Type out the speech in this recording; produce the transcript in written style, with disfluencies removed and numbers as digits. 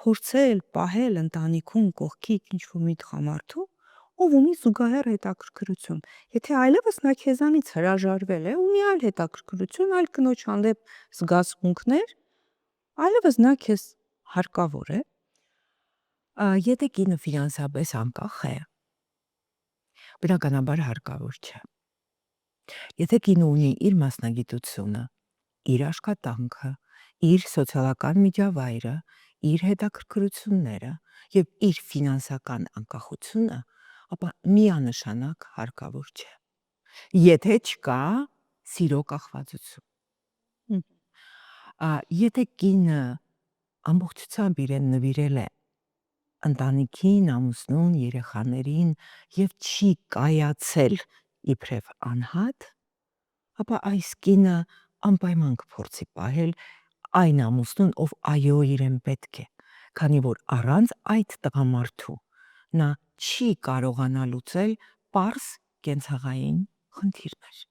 փորձել պահել ընտանիքում կողքիդ ինչ-որ մի տղամարդու, ով ունի զուգահեռ հետաքրքրություն։ Եթե այլևս նա քեզանից հրաժարվել է, ունի այլ հետաքրքրություն, այլ կնոջ հանդեպ զգացմունքներ, այլևս նա քեզ հարկավոր է։ Եթե կինը ֆինանսապես անկախ է, բնականաբար հարկավոր չէ։ Եթե կինը ունի իր մասնագիտությունը, իր աշխատանքը, իր սոցիալական միջավայրը, իր հետաքրքրությունները և իր ֆինանսական անկախությունը, ապա միանշանակ հարկավոր չէ։ Եթե չկա սիրո կախվածություն։ Եթե կինը ամբողջությամբ իրեն նվիրել է ընտանիքին, ամուսնուն, երեխաներին և չի կայացել իբրև անհատ, ապա այս կինը անպայման կփորձի պահել այն ամուսնուն, ով այո իրեն պետք է, քանի որ առանց այդ տղամարդու նա չի կարողանա լուծել պարզ կենցաղային խնդիրներ։